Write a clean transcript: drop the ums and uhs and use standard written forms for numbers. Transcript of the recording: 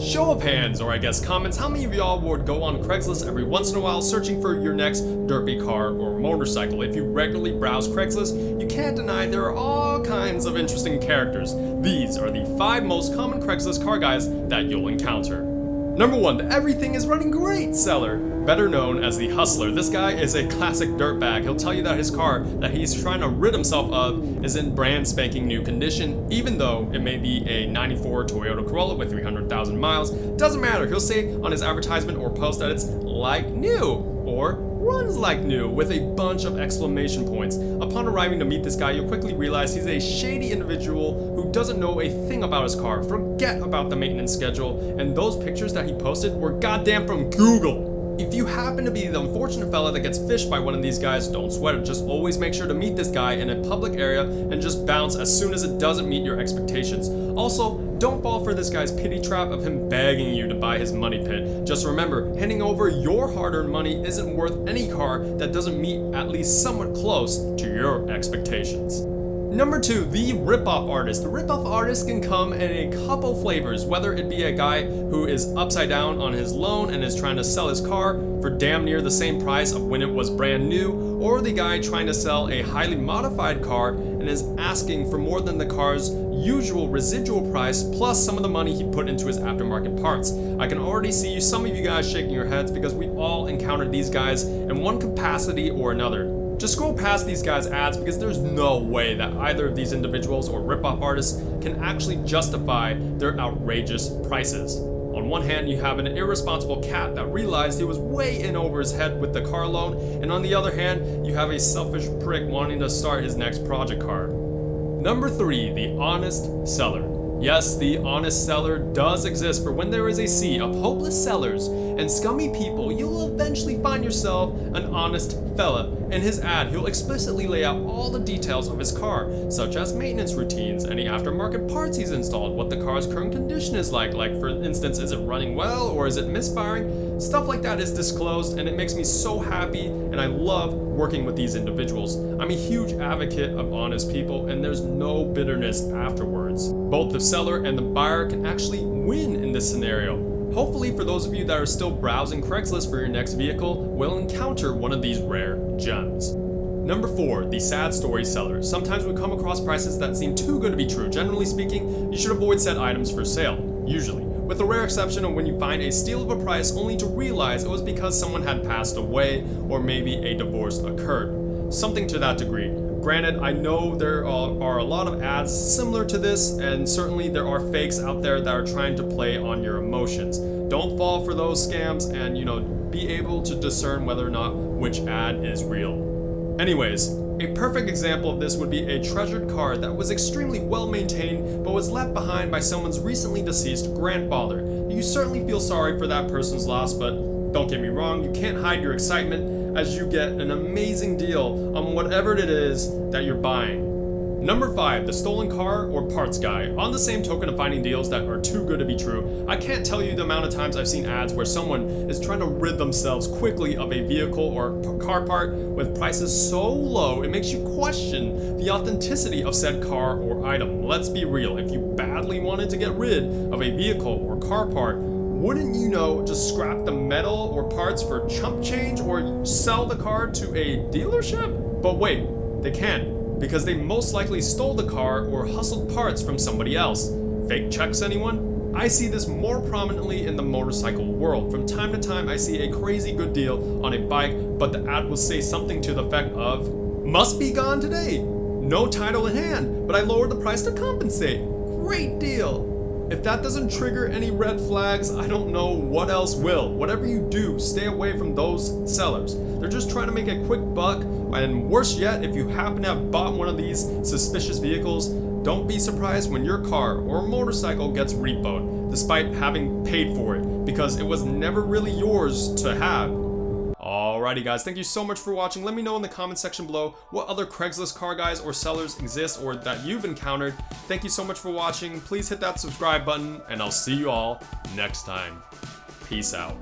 Show of hands, or I guess comments, how many of y'all would go on Craigslist every once in a while searching for your next derpy car or motorcycle? If you regularly browse Craigslist, you can't deny there are all kinds of interesting characters. These are the 5 most common Craigslist car guys that you'll encounter. Number 1, the everything is running great seller. Better known as the hustler. This guy is a classic dirtbag. He'll tell you that his car that he's trying to rid himself of is in brand spanking new condition, even though it may be a 94 Toyota Corolla with 300,000 miles. Doesn't matter. He'll say on his advertisement or post that it's like new or runs like new with a bunch of exclamation points. Upon arriving to meet this guy, you'll quickly realize he's a shady individual who doesn't know a thing about his car. Forget about the maintenance schedule, and those pictures that he posted were goddamn from Google. If you happen to be the unfortunate fella that gets fished by one of these guys, don't sweat it. Just always make sure to meet this guy in a public area and just bounce as soon as it doesn't meet your expectations. Also, don't fall for this guy's pity trap of him begging you to buy his money pit. Just remember, handing over your hard-earned money isn't worth any car that doesn't meet at least somewhat close to your expectations. Number 2, the ripoff artist. The ripoff artist can come in a couple flavors, whether it be a guy who is upside down on his loan and is trying to sell his car for damn near the same price of when it was brand new, or the guy trying to sell a highly modified car and is asking for more than the car's usual residual price plus some of the money he put into his aftermarket parts. I can already see some of you guys shaking your heads because we've all encountered these guys in one capacity or another. Just scroll past these guys' ads because there's no way that either of these individuals or ripoff artists can actually justify their outrageous prices. On one hand, you have an irresponsible cat that realized he was way in over his head with the car loan, and on the other hand, you have a selfish prick wanting to start his next project car. Number 3, the honest seller. Yes, the honest seller does exist, for when there is a sea of hopeless sellers and scummy people, you will eventually find yourself an honest fella. In his ad, he'll explicitly lay out all the details of his car, such as maintenance routines, any aftermarket parts he's installed, what the car's current condition is like for instance, is it running well or is it misfiring? Stuff like that is disclosed, and it makes me so happy, and I love working with these individuals. I'm a huge advocate of honest people, and there's no bitterness afterwards. Both the seller and the buyer can actually win in this scenario. Hopefully, for those of you that are still browsing Craigslist for your next vehicle, will encounter one of these rare gems. Number 4, the sad story seller. Sometimes we come across prices that seem too good to be true. Generally speaking, you should avoid said items for sale, usually, with a rare exception of when you find a steal of a price only to realize it was because someone had passed away or maybe a divorce occurred. Something to that degree. Granted, I know there are a lot of ads similar to this, and certainly there are fakes out there that are trying to play on your emotions. Don't fall for those scams, and be able to discern whether or not which ad is real. Anyways, a perfect example of this would be a treasured car that was extremely well maintained but was left behind by someone's recently deceased grandfather. You certainly feel sorry for that person's loss, but don't get me wrong, you can't hide your excitement as you get an amazing deal on whatever it is that you're buying. Number 5, the stolen car or parts guy. On the same token of finding deals that are too good to be true, I can't tell you the amount of times I've seen ads where someone is trying to rid themselves quickly of a vehicle or car part with prices so low it makes you question the authenticity of said car or item. Let's be real, if you badly wanted to get rid of a vehicle or car part, wouldn't you just scrap the metal or parts for chump change or sell the car to a dealership? But wait, they can't, because they most likely stole the car or hustled parts from somebody else. Fake checks, anyone? I see this more prominently in the motorcycle world. From time to time, I see a crazy good deal on a bike, but the ad will say something to the effect of, "Must be gone today. No title in hand, but I lowered the price to compensate. Great deal." If that doesn't trigger any red flags, I don't know what else will. Whatever you do, stay away from those sellers. They're just trying to make a quick buck, and worse yet, if you happen to have bought one of these suspicious vehicles, don't be surprised when your car or motorcycle gets repoed, despite having paid for it, because it was never really yours to have. Alrighty guys, thank you so much for watching. Let me know in the comment section below what other Craigslist car guys or sellers exist or that you've encountered. Thank you so much for watching. Please hit that subscribe button, and I'll see you all next time. Peace out.